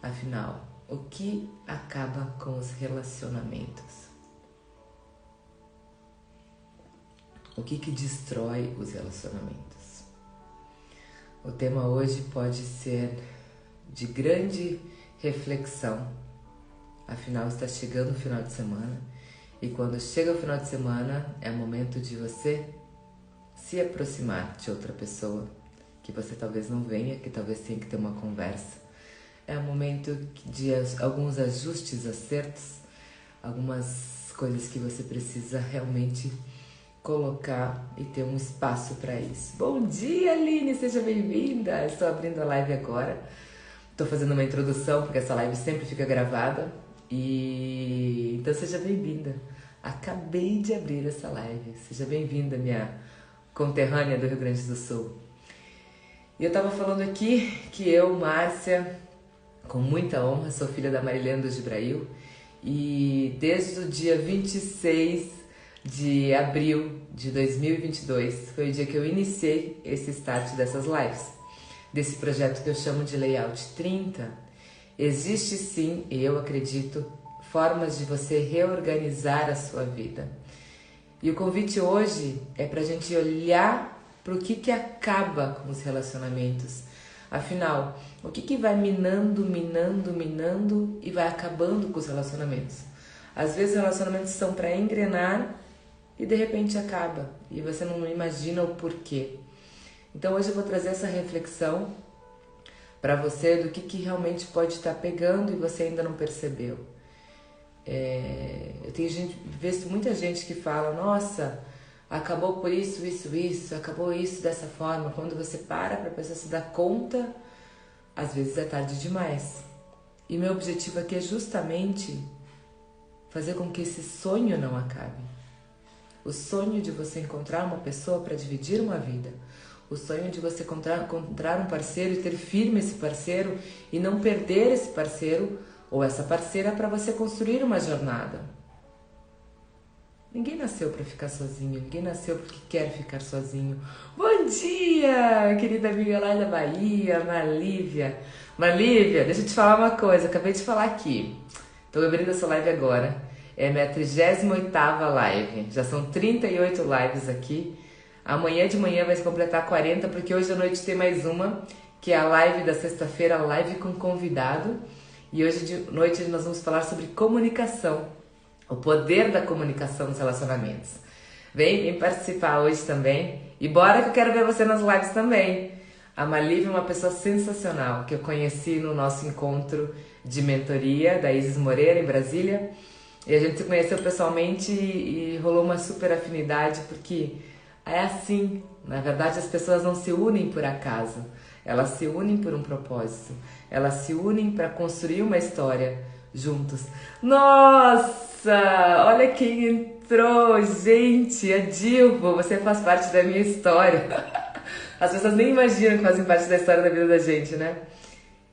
Afinal, o que acaba com os relacionamentos? O que destrói os relacionamentos? O tema hoje pode ser de grande reflexão. Afinal, está chegando o final de semana e quando chega o final de semana é o momento de você se aproximar de outra pessoa que você talvez não venha, que talvez tenha que ter uma conversa. É o momento de alguns ajustes, acertos, algumas coisas que você precisa realmente colocar e ter um espaço para isso. Bom dia, Aline, seja bem-vinda. Estou abrindo a live agora. Estou fazendo uma introdução porque essa live sempre fica gravada e então seja bem-vinda. Acabei de abrir essa live. Seja bem-vinda, minha conterrânea do Rio Grande do Sul. E eu estava falando aqui que eu, Márcia, com muita honra, sou filha da Marilena do Gibrail e desde o dia 26 de abril de 2022 foi o dia que eu iniciei esse start dessas lives, desse projeto que eu chamo de Layout 30. Existe sim, e eu acredito, formas de você reorganizar a sua vida. E o convite hoje é para a gente olhar para o que acaba com os relacionamentos. Afinal, o que vai minando e vai acabando com os relacionamentos? Às vezes os relacionamentos são para engrenar e de repente acaba e você não imagina o porquê. Então hoje eu vou trazer essa reflexão para você do que realmente pode estar pegando e você ainda não percebeu. Eu tenho visto muita gente que fala, nossa, acabou por isso, acabou isso dessa forma. Quando você para pensar, se dar conta, às vezes é tarde demais. E meu objetivo aqui é justamente fazer com que esse sonho não acabe. O sonho de você encontrar uma pessoa para dividir uma vida. O sonho de você encontrar um parceiro e ter firme esse parceiro e não perder esse parceiro ou essa parceira para você construir uma jornada. Ninguém nasceu para ficar sozinho, ninguém nasceu porque quer ficar sozinho. Bom dia, querida amiga lá da Bahia, Marlívia. Marlívia, deixa eu te falar uma coisa, acabei de falar aqui. Estou abrindo essa live agora. É minha 38ª live. Já são 38 lives aqui. Amanhã de manhã vai se completar 40, porque hoje à noite tem mais uma, que é a live da sexta-feira, a live com convidado. E hoje de noite nós vamos falar sobre comunicação, o poder da comunicação nos relacionamentos. Vem participar hoje também. E bora que eu quero ver você nas lives também. A Malívia é uma pessoa sensacional, que eu conheci no nosso encontro de mentoria da Isis Moreira, em Brasília. E a gente se conheceu pessoalmente e rolou uma super afinidade, porque é assim, na verdade as pessoas não se unem por acaso, elas se unem por um propósito, elas se unem para construir uma história juntos. Nossa, olha quem entrou, gente, a Dilvo, você faz parte da minha história. As pessoas nem imaginam que fazem parte da história da vida da gente, né?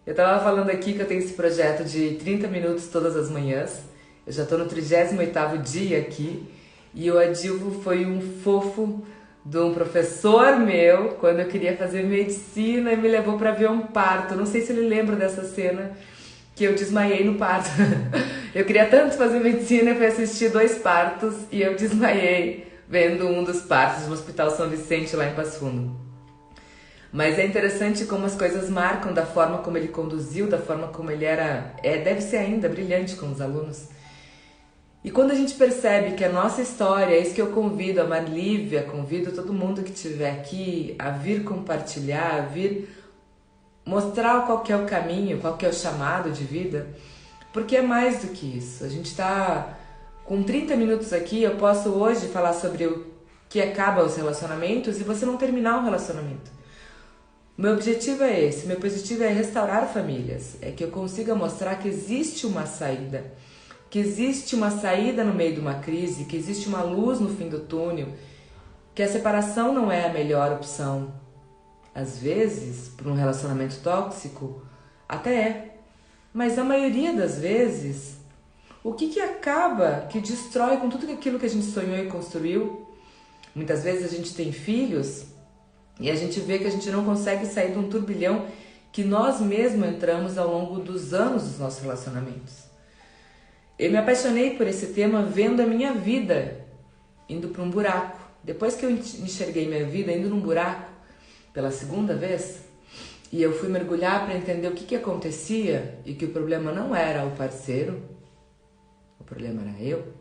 Eu tava falando aqui que eu tenho esse projeto de 30 minutos todas as manhãs. Eu já estou no 38º dia aqui e o Adilvo foi um fofo de um professor meu quando eu queria fazer medicina e me levou para ver um parto. Não sei se ele lembra dessa cena que eu desmaiei no parto. Eu queria tanto fazer medicina, eu fui assistir 2 partos e eu desmaiei vendo um dos partos no Hospital São Vicente lá em Passo Fundo. Mas é interessante como as coisas marcam, da forma como ele conduziu, da forma como ele era, deve ser ainda brilhante com os alunos. E quando a gente percebe que a nossa história, é isso que eu convido a Marlívia, convido todo mundo que estiver aqui a vir compartilhar, a vir mostrar qual que é o caminho, qual que é o chamado de vida, porque é mais do que isso. A gente está com 30 minutos aqui, eu posso hoje falar sobre o que acaba os relacionamentos e você não terminar o relacionamento. Meu objetivo é esse, meu objetivo é restaurar famílias, é que eu consiga mostrar que existe uma saída, que existe uma saída no meio de uma crise, que existe uma luz no fim do túnel, que a separação não é a melhor opção. Às vezes, para um relacionamento tóxico, até é. Mas a maioria das vezes, o que acaba, que destrói com tudo aquilo que a gente sonhou e construiu? Muitas vezes a gente tem filhos e a gente vê que a gente não consegue sair de um turbilhão que nós mesmos entramos ao longo dos anos dos nossos relacionamentos. Eu me apaixonei por esse tema vendo a minha vida indo para um buraco. Depois que eu enxerguei minha vida indo num buraco pela segunda vez, e eu fui mergulhar para entender o que acontecia e que o problema não era o parceiro, o problema era eu.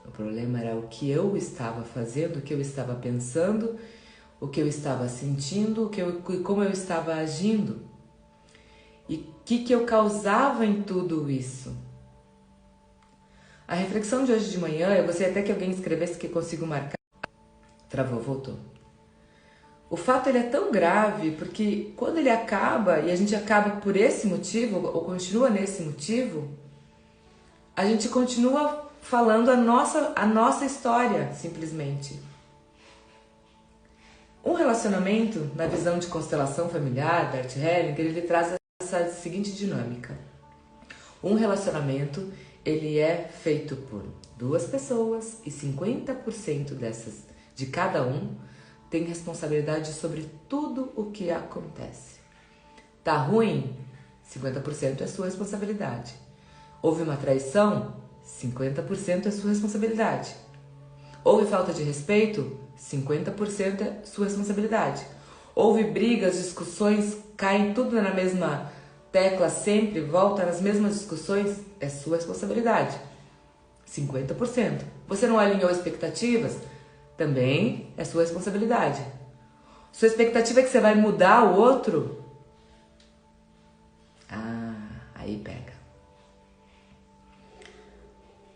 O problema era o que eu estava fazendo, o que eu estava pensando, o que eu estava sentindo, como eu estava agindo. E o que eu causava em tudo isso. A reflexão de hoje de manhã, eu gostaria até que alguém escrevesse que eu consigo marcar. Travou, voltou. O fato ele é tão grave porque quando ele acaba, e a gente acaba por esse motivo, ou continua nesse motivo, a gente continua falando a nossa história, simplesmente. Um relacionamento, na visão de constelação familiar, Bert Hellinger, ele traz essa seguinte dinâmica. Um relacionamento, ele é feito por duas pessoas e 50% de cada um tem responsabilidade sobre tudo o que acontece. Tá ruim? 50% é sua responsabilidade. Houve uma traição? 50% é sua responsabilidade. Houve falta de respeito? 50% é sua responsabilidade. Houve brigas, discussões, caem tudo na mesma tecla sempre, volta nas mesmas discussões, é sua responsabilidade. 50%. Você não alinhou expectativas? Também é sua responsabilidade. Sua expectativa é que você vai mudar o outro? Aí pega.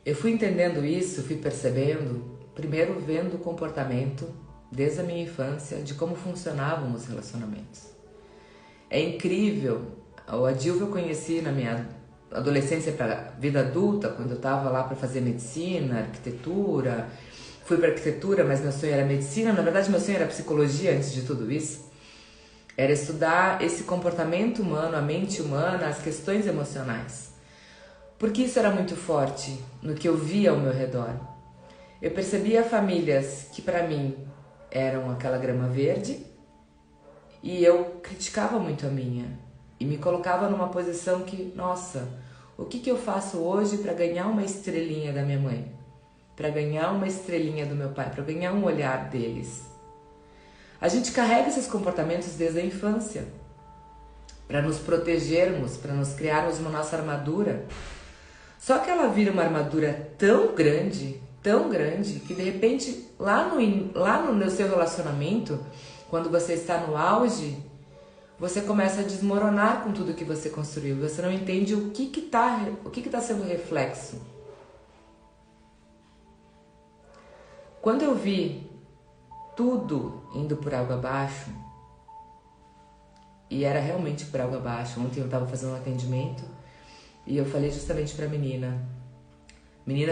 Eu fui entendendo isso, fui percebendo, primeiro vendo o comportamento desde a minha infância de como funcionavam os relacionamentos. É incrível, a Dilva eu conheci na minha adolescência para vida adulta, quando eu estava lá para fazer medicina, arquitetura. Fui para arquitetura, mas meu sonho era medicina. Na verdade, meu sonho era psicologia antes de tudo isso. Era estudar esse comportamento humano, a mente humana, as questões emocionais. Porque isso era muito forte no que eu via ao meu redor. Eu percebia famílias que para mim eram aquela grama verde e eu criticava muito a minha. E me colocava numa posição que, nossa, o que eu faço hoje para ganhar uma estrelinha da minha mãe? Para ganhar uma estrelinha do meu pai? Para ganhar um olhar deles? A gente carrega esses comportamentos desde a infância para nos protegermos, para nos criarmos uma nossa armadura. Só que ela vira uma armadura tão grande, que de repente lá no seu relacionamento, quando você está no auge, você começa a desmoronar com tudo que você construiu. Você não entende o que tá sendo reflexo. Quando eu vi tudo indo por água abaixo, e era realmente por água abaixo, ontem eu estava fazendo um atendimento e eu falei justamente pra menina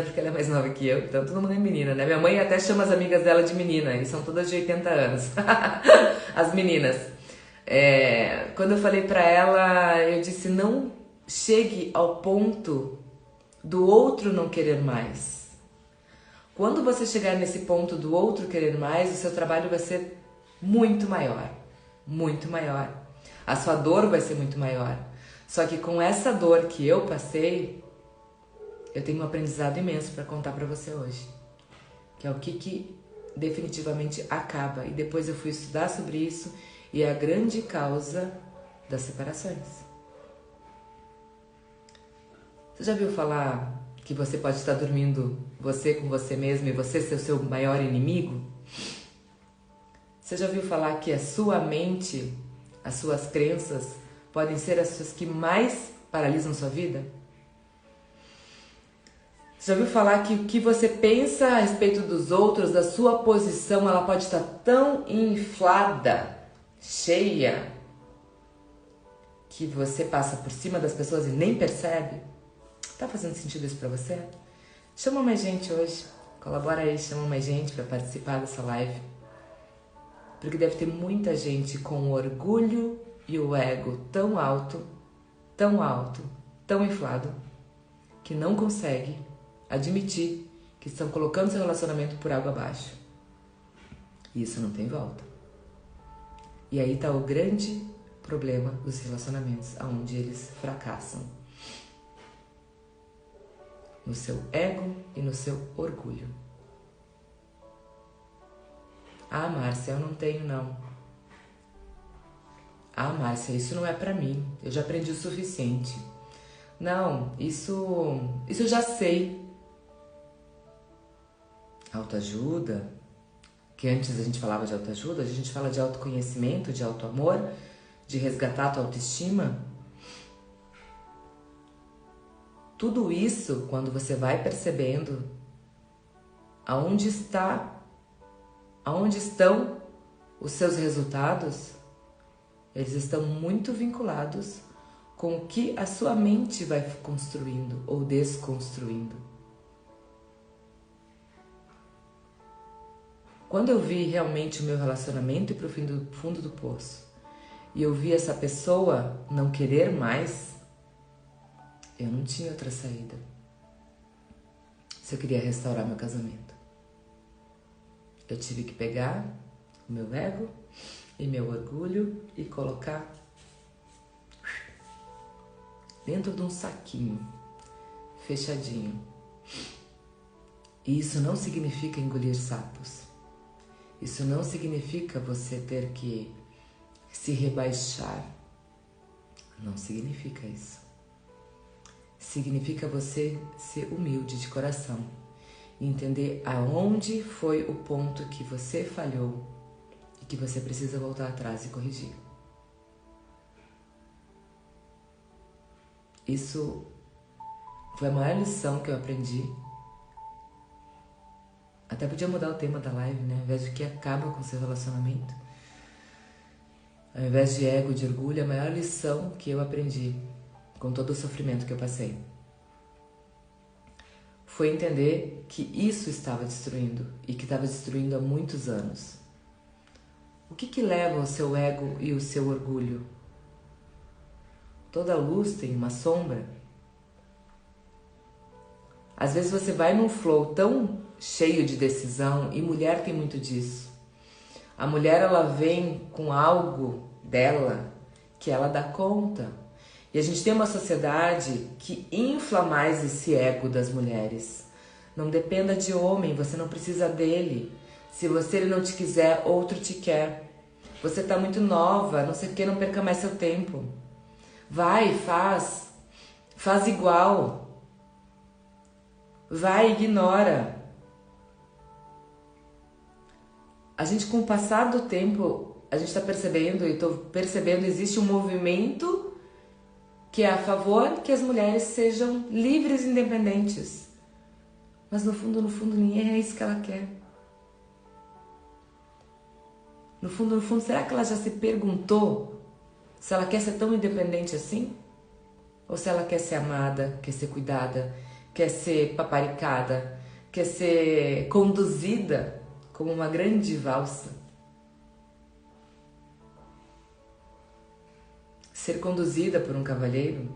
porque ela é mais nova que eu, então todo mundo é menina, né? Minha mãe até chama as amigas dela de menina, e são todas de 80 anos, as meninas. Quando eu falei pra ela, eu disse, não chegue ao ponto do outro não querer mais. Quando você chegar nesse ponto do outro querer mais, o seu trabalho vai ser muito maior, muito maior. A sua dor vai ser muito maior. Só que com essa dor que eu passei, eu tenho um aprendizado imenso para contar para você hoje. Que é o que definitivamente acaba. E depois eu fui estudar sobre isso e é a grande causa das separações. Você já viu falar que você pode estar dormindo você com você mesmo e você ser o seu maior inimigo? Você já viu falar que a sua mente, as suas crenças, podem ser as coisas que mais paralisam sua vida? Você já ouviu falar que o que você pensa a respeito dos outros, da sua posição, ela pode estar tão inflada, cheia, que você passa por cima das pessoas e nem percebe? Tá fazendo sentido isso pra você? Chama mais gente hoje, colabora aí, chama mais gente pra participar dessa live. Porque deve ter muita gente com o orgulho e o ego tão alto, tão inflado, que não consegue admitir que estão colocando seu relacionamento por água abaixo. E isso não tem volta. E aí está o grande problema dos relacionamentos, aonde eles fracassam. No seu ego e no seu orgulho. Ah, Márcia, eu não tenho não. Ah, Márcia, isso não é pra mim. Eu já aprendi o suficiente. Não, isso eu já sei. Autoajuda, que antes a gente falava de autoajuda, a gente fala de autoconhecimento, de autoamor, de resgatar a tua autoestima. Tudo isso, quando você vai percebendo aonde estão os seus resultados, eles estão muito vinculados com o que a sua mente vai construindo ou desconstruindo. Quando eu vi realmente o meu relacionamento ir para o fundo do poço e eu vi essa pessoa não querer mais, eu não tinha outra saída. Se eu queria restaurar meu casamento, eu tive que pegar o meu ego e meu orgulho e colocar dentro de um saquinho fechadinho. E isso não significa engolir sapos. Isso não significa você ter que se rebaixar. Não significa isso. Significa você ser humilde de coração e entender aonde foi o ponto que você falhou e que você precisa voltar atrás e corrigir. Isso foi a maior lição que eu aprendi. Até podia mudar o tema da live, né? Ao invés de que acaba com o seu relacionamento, ao invés de ego, de orgulho, a maior lição que eu aprendi com todo o sofrimento que eu passei foi entender que isso estava destruindo e que estava destruindo há muitos anos. O que leva o seu ego e o seu orgulho? Toda luz tem uma sombra. Às vezes você vai num flow tão cheio de decisão, e mulher tem muito disso. A mulher, ela vem com algo dela que ela dá conta. E a gente tem uma sociedade que infla mais esse ego das mulheres. Não dependa de homem, você não precisa dele. Se ele não te quiser, outro te quer. Você tá muito nova, não sei o que, não perca mais seu tempo. Vai, faz igual. Vai, ignora. A gente, com o passar do tempo, a gente está percebendo, e estou percebendo, existe um movimento que é a favor que as mulheres sejam livres e independentes. Mas no fundo, ninguém é isso que ela quer. No fundo, será que ela já se perguntou se ela quer ser tão independente assim? Ou se ela quer ser amada, quer ser cuidada, quer ser paparicada, quer ser conduzida como uma grande valsa? Ser conduzida por um cavalheiro,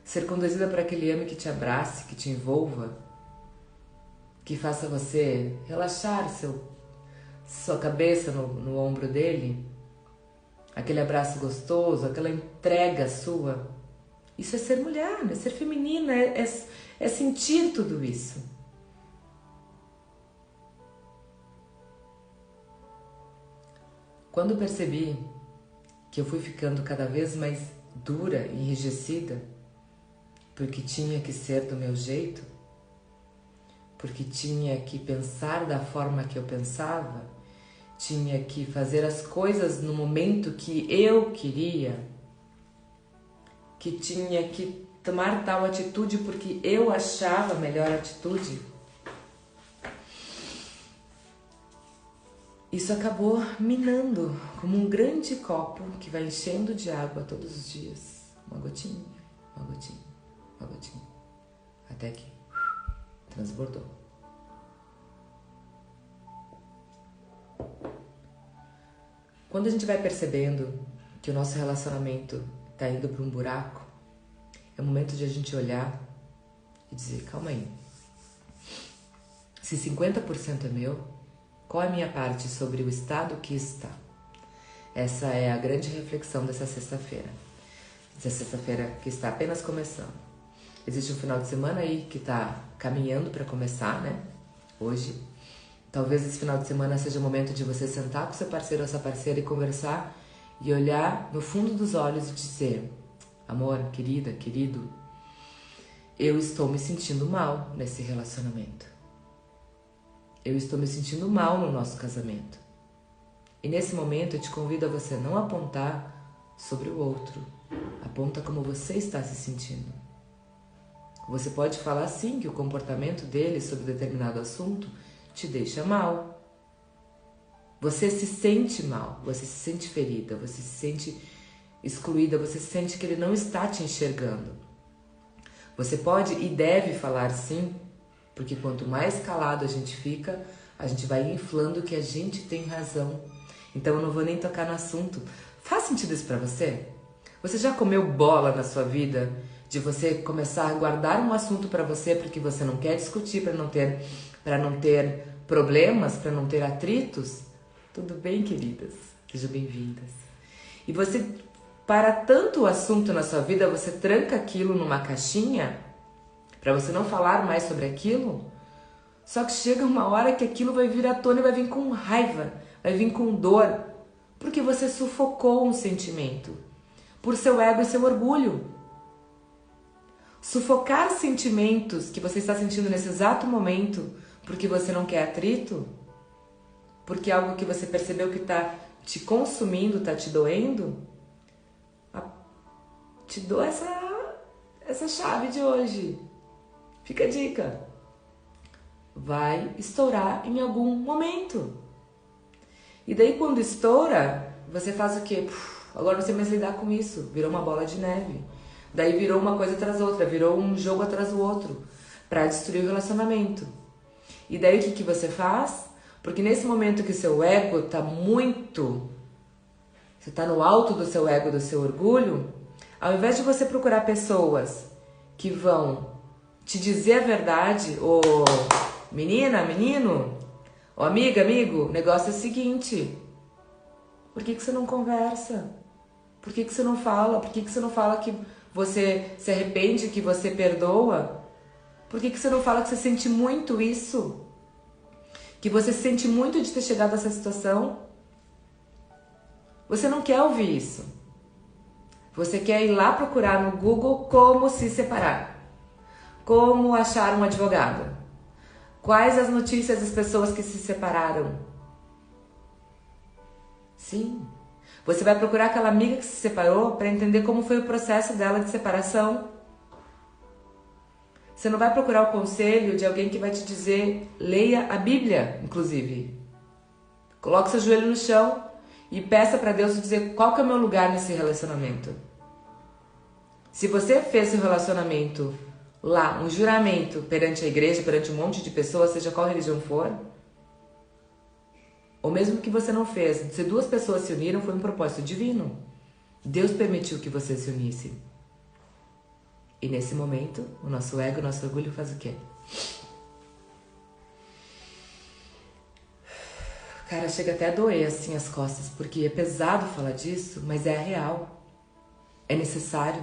ser conduzida por aquele homem que te abrace, que te envolva, que faça você relaxar sua cabeça no ombro dele, aquele abraço gostoso, aquela entrega sua. Isso é ser mulher, é ser feminina, é sentir tudo isso. Quando eu percebi que eu fui ficando cada vez mais dura e enrijecida, porque tinha que ser do meu jeito, porque tinha que pensar da forma que eu pensava, tinha que fazer as coisas no momento que eu queria, que tinha que tomar tal atitude porque eu achava a melhor atitude, isso acabou minando como um grande copo que vai enchendo de água todos os dias. Uma gotinha, uma gotinha, uma gotinha. Até que transbordou. Quando a gente vai percebendo que o nosso relacionamento está indo para um buraco, é o momento de a gente olhar e dizer, calma aí. Se 50% é meu, qual é a minha parte sobre o estado que está? Essa é a grande reflexão dessa sexta-feira. Essa sexta-feira que está apenas começando. Existe um final de semana aí que está caminhando para começar, né? Hoje. Talvez esse final de semana seja o momento de você sentar com seu parceiro ou sua parceira e conversar e olhar no fundo dos olhos e dizer: amor, querida, querido, eu estou me sentindo mal nesse relacionamento. Eu estou me sentindo mal no nosso casamento. E nesse momento eu te convido a você não apontar sobre o outro. Aponta como você está se sentindo. Você pode falar sim que o comportamento dele sobre determinado assunto te deixa mal. Você se sente mal, você se sente ferida, você se sente excluída, você sente que ele não está te enxergando. Você pode e deve falar sim, porque quanto mais calado a gente fica, a gente vai inflando que a gente tem razão. Então eu não vou nem tocar no assunto. Faz sentido isso pra você? Você já comeu bola na sua vida de você começar a guardar um assunto pra você porque você não quer discutir, pra não ter problemas, pra não ter atritos? Tudo bem, queridas? Sejam bem-vindas. E você, para tanto assunto na sua vida, você tranca aquilo numa caixinha pra você não falar mais sobre aquilo? Só que chega uma hora que aquilo vai vir à tona e vai vir com raiva, vai vir com dor, porque você sufocou um sentimento, por seu ego e seu orgulho. Sufocar sentimentos que você está sentindo nesse exato momento, porque você não quer atrito, porque é algo que você percebeu que está te consumindo, está te doendo, te dou essa chave de hoje. Fica a dica. Vai estourar em algum momento. E daí quando estoura, você faz o quê? Agora não sei mais lidar com isso. Virou uma bola de neve. Daí virou uma coisa atrás da outra, virou um jogo atrás do outro, para destruir o relacionamento. E daí o que você faz? Porque nesse momento que seu ego tá muito... Você tá no alto do seu ego, do seu orgulho, ao invés de você procurar pessoas que vão te dizer a verdade, ou menina, menino, ou amiga, amigo, o negócio é o seguinte: por que você não conversa? Por que você não fala? Por que você não fala que você se arrepende, que você perdoa? Por que você não fala que você sente muito isso? Que você sente muito de ter chegado a essa situação? Você não quer ouvir isso. Você quer ir lá procurar no Google como se separar. Como achar um advogado. Quais as notícias das pessoas que se separaram? Sim. Você vai procurar aquela amiga que se separou para entender como foi o processo dela de separação. Você não vai procurar o conselho de alguém que vai te dizer: leia a Bíblia, inclusive. Coloque seu joelho no chão e peça para Deus dizer qual que é o meu lugar nesse relacionamento. Se você fez seu relacionamento lá, um juramento perante a igreja, perante um monte de pessoas, seja qual religião for, ou mesmo que você não fez, se duas pessoas se uniram, foi um propósito divino. Deus permitiu que você se unisse. E nesse momento, o nosso ego, o nosso orgulho faz o quê? Cara, chega até a doer assim as costas, porque é pesado falar disso, mas é real. É necessário.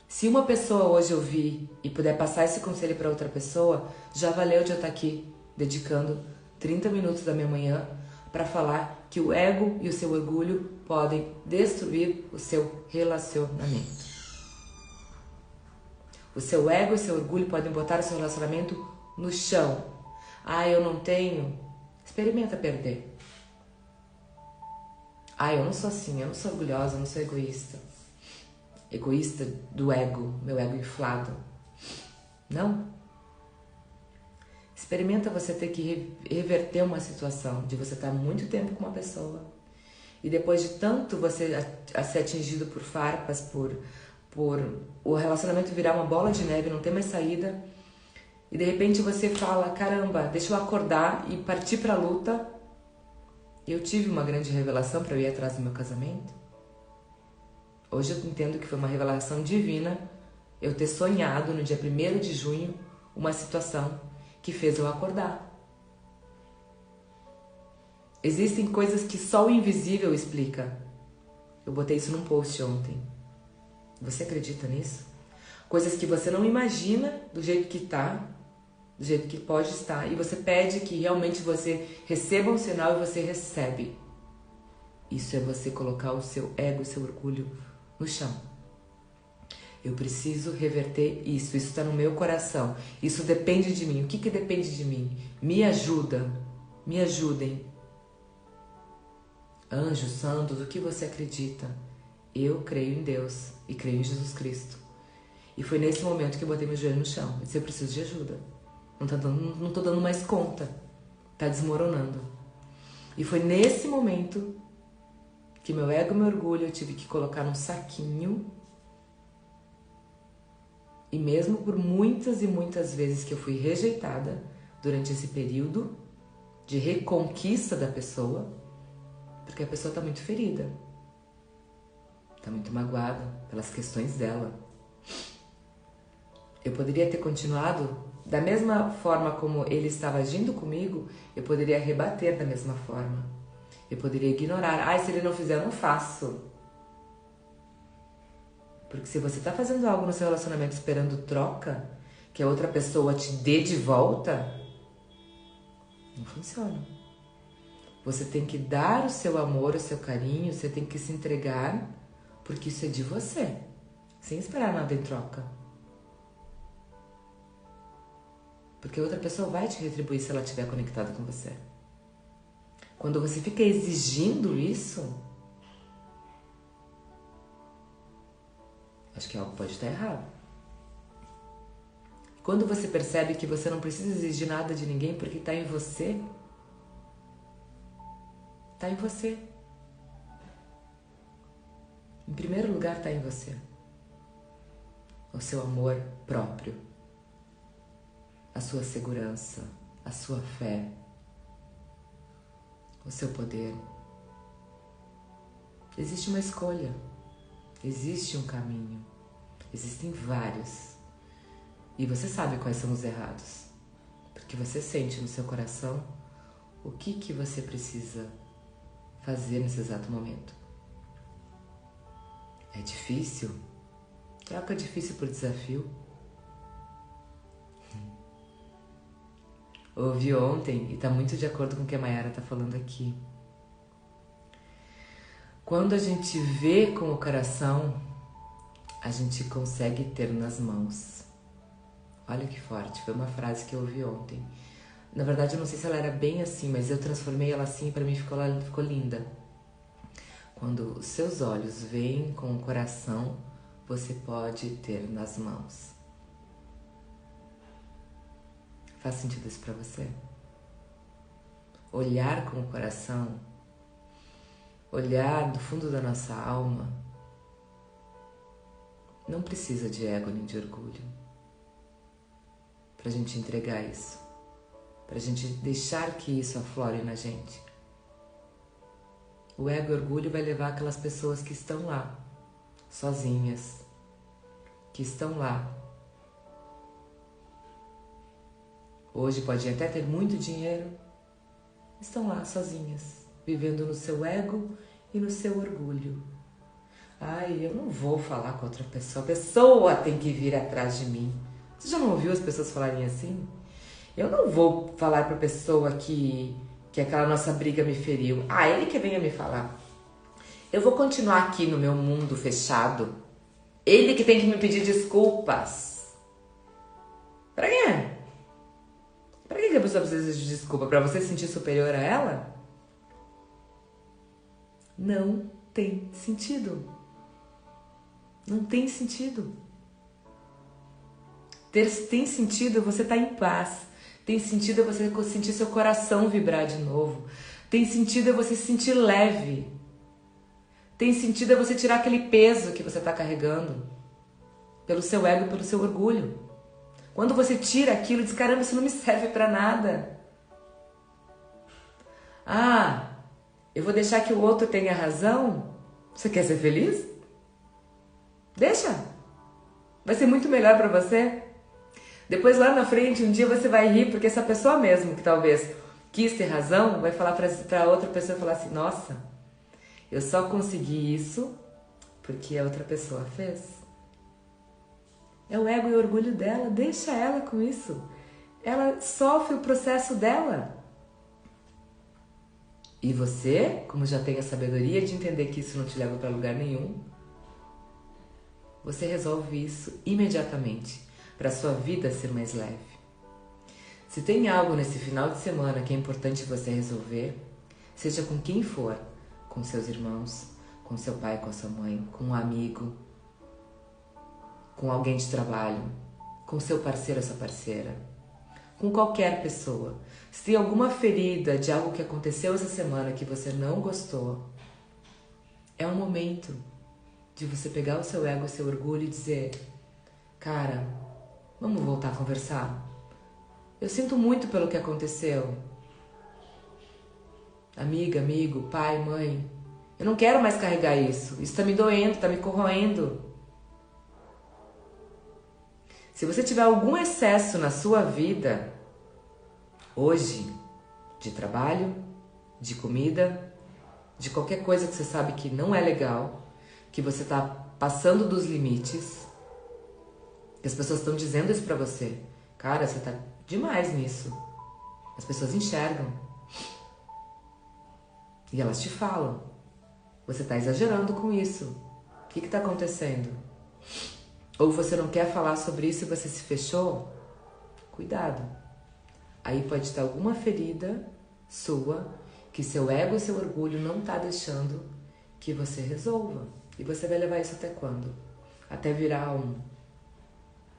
Se uma pessoa hoje ouvir e puder passar esse conselho para outra pessoa, já valeu de eu estar aqui dedicando 30 minutos da minha manhã para falar que o ego e o seu orgulho podem destruir o seu relacionamento. O seu ego e o seu orgulho podem botar o seu relacionamento no chão. Ah, eu não tenho. Experimenta perder. Ah, eu não sou assim, eu não sou orgulhosa, eu não sou egoísta. Egoísta do ego, meu ego inflado. Não. Experimenta você ter que reverter uma situação de você estar muito tempo com uma pessoa e depois de tanto você ser atingido por farpas, por o relacionamento virar uma bola de neve, não ter mais saída, e de repente você fala: caramba, deixa eu acordar e partir pra luta. Eu tive uma grande revelação para eu ir atrás do meu casamento. Hoje eu entendo que foi uma revelação divina eu ter sonhado no dia 1º de junho uma situação que fez eu acordar. Existem coisas que só o invisível explica. Eu botei isso num post ontem. Você acredita nisso? Coisas que você não imagina do jeito que tá, do jeito que pode estar, e você pede que realmente você receba um sinal e você recebe. Isso é você colocar o seu ego, o seu orgulho no chão. Eu preciso reverter isso está no meu coração, isso depende de mim. O que depende de mim? Me ajuda, me ajudem. Anjos, santos, o que você acredita? Eu creio em Deus e creio em Jesus Cristo. E foi nesse momento que eu botei meu joelho no chão. Eu disse, eu preciso de ajuda. Não tô dando mais conta. Tá desmoronando. E foi nesse momento que meu ego e meu orgulho eu tive que colocar num saquinho. E mesmo por muitas e muitas vezes que eu fui rejeitada durante esse período de reconquista da pessoa, porque a pessoa tá muito ferida. Tá muito magoada pelas questões dela. Eu poderia ter continuado da mesma forma como ele estava agindo comigo, eu poderia rebater da mesma forma. Eu poderia ignorar. Se ele não fizer, eu não faço. Porque se você está fazendo algo no seu relacionamento esperando troca, que a outra pessoa te dê de volta, não funciona. Você tem que dar o seu amor, o seu carinho, você tem que se entregar, porque isso é de você, sem esperar nada em troca. Porque a outra pessoa vai te retribuir se ela estiver conectada com você. Quando você fica exigindo isso, acho que algo pode estar errado. Quando você percebe que você não precisa exigir nada de ninguém porque está em você, está em você. Em primeiro lugar está em você. O seu amor próprio, a sua segurança, a sua fé, o seu poder. Existe uma escolha, existe um caminho, existem vários. E você sabe quais são os errados, porque você sente no seu coração o que você precisa fazer nesse exato momento. É difícil? Troca difícil por desafio. Ouvi ontem e está muito de acordo com o que a Mayara está falando aqui. Quando a gente vê com o coração, a gente consegue ter nas mãos. Olha que forte, foi uma frase que eu ouvi ontem. Na verdade, eu não sei se ela era bem assim, mas eu transformei ela assim e para mim ficou linda. Quando os seus olhos veem com o coração, você pode ter nas mãos. Faz sentido isso para você? Olhar com o coração, olhar do fundo da nossa alma, não precisa de ego nem de orgulho pra gente entregar isso, pra gente deixar que isso aflore na gente. O ego e o orgulho vai levar aquelas pessoas que estão lá, sozinhas, que estão lá. Hoje podem até ter muito dinheiro, estão lá sozinhas, vivendo no seu ego e no seu orgulho. Eu não vou falar com outra pessoa, a pessoa tem que vir atrás de mim. Você já não ouviu as pessoas falarem assim? Eu não vou falar pra pessoa que aquela nossa briga me feriu. Ele que venha me falar. Eu vou continuar aqui no meu mundo fechado. Ele que tem que me pedir desculpas. Pra quê? Pra que a pessoa precisa de desculpa? Pra você se sentir superior a ela? Não tem sentido. Não tem sentido. Tem sentido você estar em paz. Tem sentido você sentir seu coração vibrar de novo. Tem sentido você se sentir leve. Tem sentido você tirar aquele peso que você está carregando pelo seu ego e pelo seu orgulho. Quando você tira aquilo e diz, caramba, isso não me serve para nada. Eu vou deixar que o outro tenha razão? Você quer ser feliz? Deixa. Vai ser muito melhor para você. Depois lá na frente, um dia você vai rir, porque essa pessoa mesmo que talvez quis ter razão, vai falar pra outra pessoa e falar assim, nossa, eu só consegui isso porque a outra pessoa fez. É o ego e o orgulho dela, deixa ela com isso. Ela sofre o processo dela. E você, como já tem a sabedoria de entender que isso não te leva para lugar nenhum, você resolve isso imediatamente para sua vida ser mais leve. Se tem algo nesse final de semana que é importante você resolver, seja com quem for, com seus irmãos, com seu pai, com a sua mãe, com um amigo, com alguém de trabalho, com seu parceiro ou sua parceira, com qualquer pessoa. Se tem alguma ferida de algo que aconteceu essa semana que você não gostou, é um momento de você pegar o seu ego, o seu orgulho e dizer, cara, vamos voltar a conversar? Eu sinto muito pelo que aconteceu. Amiga, amigo, pai, mãe, eu não quero mais carregar isso. Isso tá me doendo, tá me corroendo. Se você tiver algum excesso na sua vida, hoje, de trabalho, de comida, de qualquer coisa que você sabe que não é legal, que você tá passando dos limites, que as pessoas estão dizendo isso pra você. Cara, você tá demais nisso. As pessoas enxergam. E elas te falam. Você tá exagerando com isso. O que tá acontecendo? Ou você não quer falar sobre isso e você se fechou? Cuidado. Aí pode ter alguma ferida sua que seu ego e seu orgulho não tá deixando que você resolva. E você vai levar isso até quando? Até virar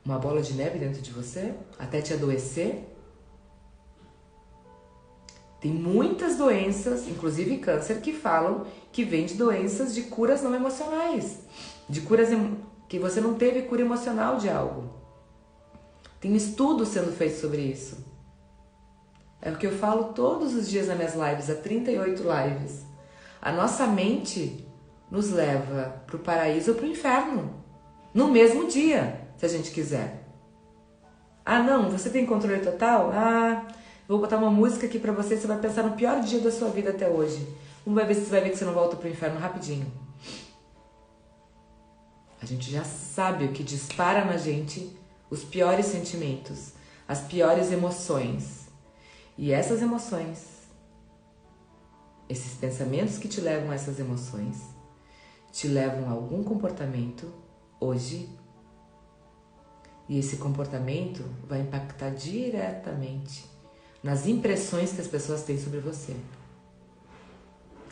uma bola de neve dentro de você? Até te adoecer? Tem muitas doenças, inclusive câncer, que falam que vem de doenças de curas não emocionais. De curas que você não teve cura emocional de algo. Tem estudos sendo feitos sobre isso. É o que eu falo todos os dias nas minhas lives, há 38 lives. A nossa mente nos leva para o paraíso ou para o inferno. No mesmo dia, se a gente quiser. Ah, não, você tem controle total? Ah, vou botar uma música aqui pra você, você vai pensar no pior dia da sua vida até hoje. Vamos ver se você vai ver que você não volta pro inferno rapidinho. A gente já sabe o que dispara na gente os piores sentimentos, as piores emoções. E essas emoções, esses pensamentos que te levam a essas emoções, te levam a algum comportamento hoje. E esse comportamento vai impactar diretamente nas impressões que as pessoas têm sobre você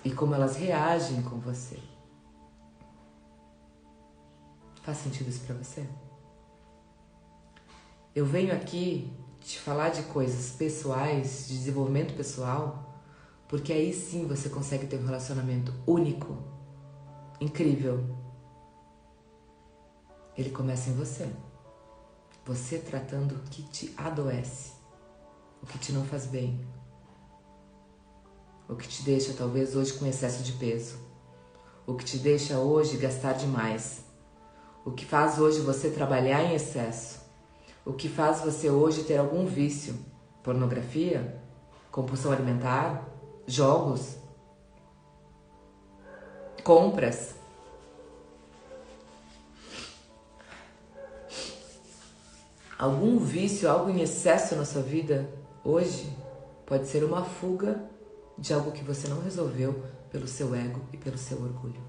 e como elas reagem com você. Faz sentido isso pra você? Eu venho aqui te falar de coisas pessoais, de desenvolvimento pessoal, porque aí sim você consegue ter um relacionamento único, incrível. Ele começa em você. Você tratando o que te adoece, o que te não faz bem, o que te deixa talvez hoje com excesso de peso, o que te deixa hoje gastar demais, o que faz hoje você trabalhar em excesso, o que faz você hoje ter algum vício, pornografia, compulsão alimentar, jogos, compras. Algum vício, algo em excesso na sua vida hoje pode ser uma fuga de algo que você não resolveu pelo seu ego e pelo seu orgulho.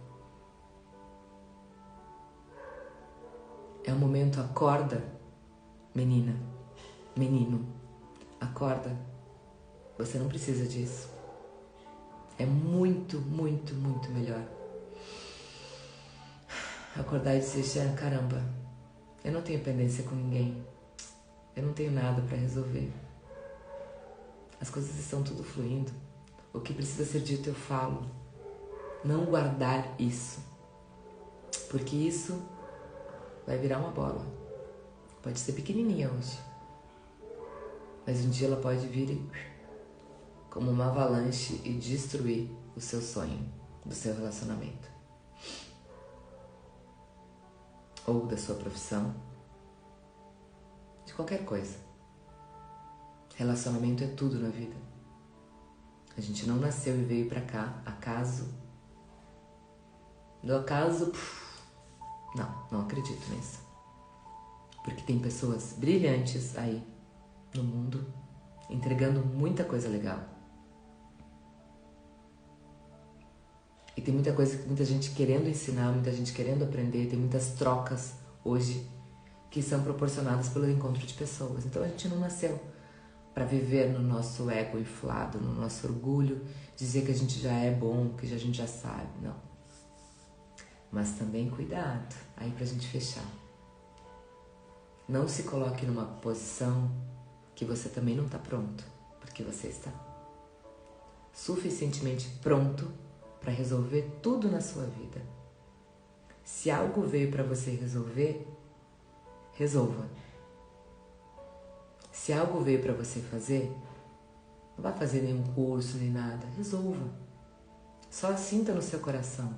É o momento, acorda, menina, menino, acorda. Você não precisa disso. É muito, muito, muito melhor acordar e dizer, caramba, eu não tenho pendência com ninguém. Eu não tenho nada para resolver. As coisas estão tudo fluindo. O que precisa ser dito eu falo. Não guardar isso. Porque isso vai virar uma bola. Pode ser pequenininha hoje. Mas um dia ela pode vir como uma avalanche e destruir o seu sonho, do seu relacionamento. Ou da sua profissão. De qualquer coisa. Relacionamento é tudo na vida. A gente não nasceu e veio pra cá acaso. Do acaso, não acredito nisso. Porque tem pessoas brilhantes aí no mundo, entregando muita coisa legal. E tem muita coisa, muita gente querendo ensinar, muita gente querendo aprender, tem muitas trocas hoje que são proporcionadas pelo encontro de pessoas. Então a gente não nasceu para viver no nosso ego inflado, no nosso orgulho, dizer que a gente já é bom, que a gente já sabe, não. Mas também cuidado, aí pra gente fechar. Não se coloque numa posição que você também não está pronto, porque você está suficientemente pronto para resolver tudo na sua vida. Se algo veio para você resolver, resolva. Se algo veio para você fazer, não vai fazer nenhum curso nem nada, resolva. Só sinta no seu coração.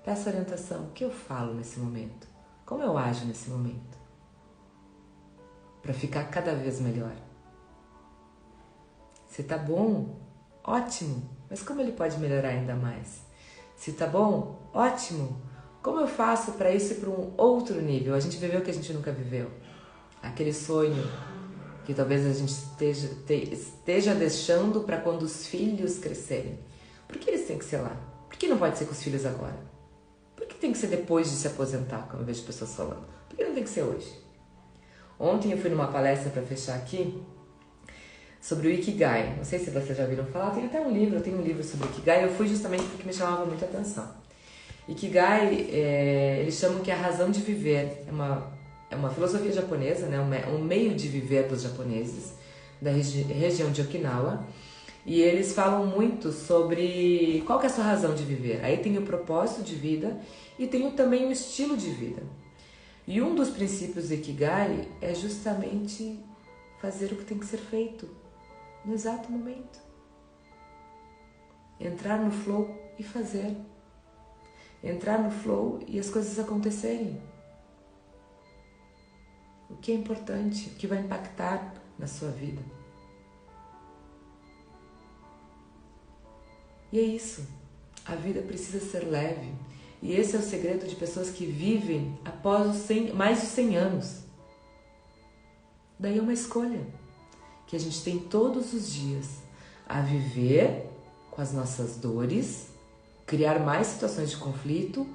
Peça orientação. O que eu falo nesse momento? Como eu ajo nesse momento? Para ficar cada vez melhor. Se tá bom, ótimo. Mas como ele pode melhorar ainda mais? Se tá bom, ótimo. Como eu faço para isso ir para um outro nível? A gente viveu o que a gente nunca viveu. Aquele sonho que talvez a gente esteja deixando para quando os filhos crescerem. Por que eles têm que ser lá? Por que não pode ser com os filhos agora? Por que tem que ser depois de se aposentar, como eu vejo pessoas falando? Por que não tem que ser hoje? Ontem eu fui numa palestra, para fechar aqui, sobre o Ikigai. Não sei se vocês já ouviram falar, tem até um livro, eu tenho um livro sobre o Ikigai, eu fui justamente porque me chamava muita atenção. Ikigai, eles chamam que é a razão de viver, é uma filosofia japonesa, né? Um meio de viver dos japoneses, da região de Okinawa, e eles falam muito sobre qual que é a sua razão de viver. Aí tem o propósito de vida e tem também o estilo de vida. E um dos princípios do Ikigai é justamente fazer o que tem que ser feito no exato momento. Entrar no flow e fazer. Entrar no flow e as coisas acontecerem. O que é importante, o que vai impactar na sua vida. E é isso. A vida precisa ser leve. E esse é o segredo de pessoas que vivem após mais de 100 anos. Daí é uma escolha que a gente tem todos os dias a viver com as nossas dores, criar mais situações de conflito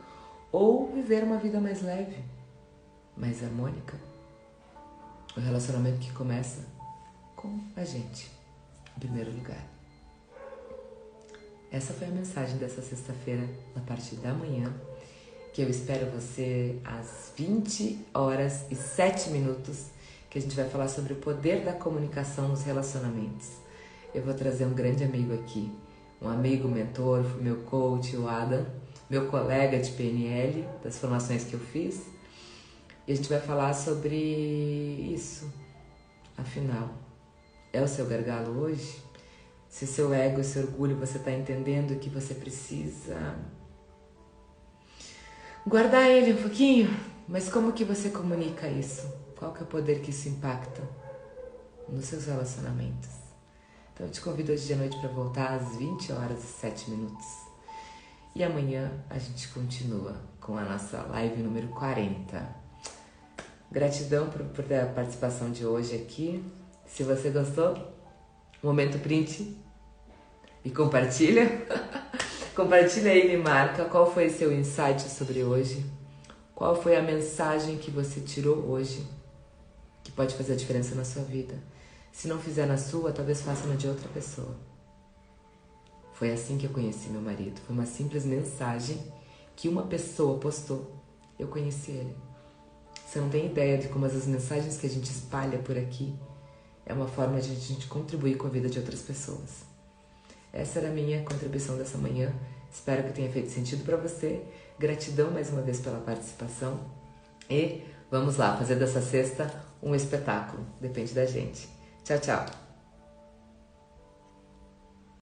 ou viver uma vida mais leve, mais harmônica. O relacionamento que começa com a gente, em primeiro lugar. Essa foi a mensagem dessa sexta-feira, na parte da manhã, que eu espero você às 20h07, que a gente vai falar sobre o poder da comunicação nos relacionamentos. Eu vou trazer um grande amigo aqui, um amigo mentor, meu coach, o Adam, meu colega de PNL, das formações que eu fiz, e a gente vai falar sobre isso. Afinal, é o seu gargalo hoje? Se seu ego e seu orgulho, você está entendendo que você precisa guardar ele um pouquinho, mas como que você comunica isso? Qual que é o poder que isso impacta nos seus relacionamentos? Então eu te convido hoje de noite para voltar às 20h07. E amanhã a gente continua com a nossa live número 40. Gratidão por a participação de hoje aqui. Se você gostou, momento print e compartilha. Compartilha aí e me marca qual foi seu insight sobre hoje. Qual foi a mensagem que você tirou hoje que pode fazer a diferença na sua vida. Se não fizer na sua, talvez faça na de outra pessoa. Foi assim que eu conheci meu marido. Foi uma simples mensagem que uma pessoa postou. Eu conheci ele. Você não tem ideia de como as mensagens que a gente espalha por aqui é uma forma de a gente contribuir com a vida de outras pessoas. Essa era a minha contribuição dessa manhã. Espero que tenha feito sentido para você. Gratidão mais uma vez pela participação. E vamos lá, fazer dessa sexta um espetáculo. Depende da gente. Tchau, tchau.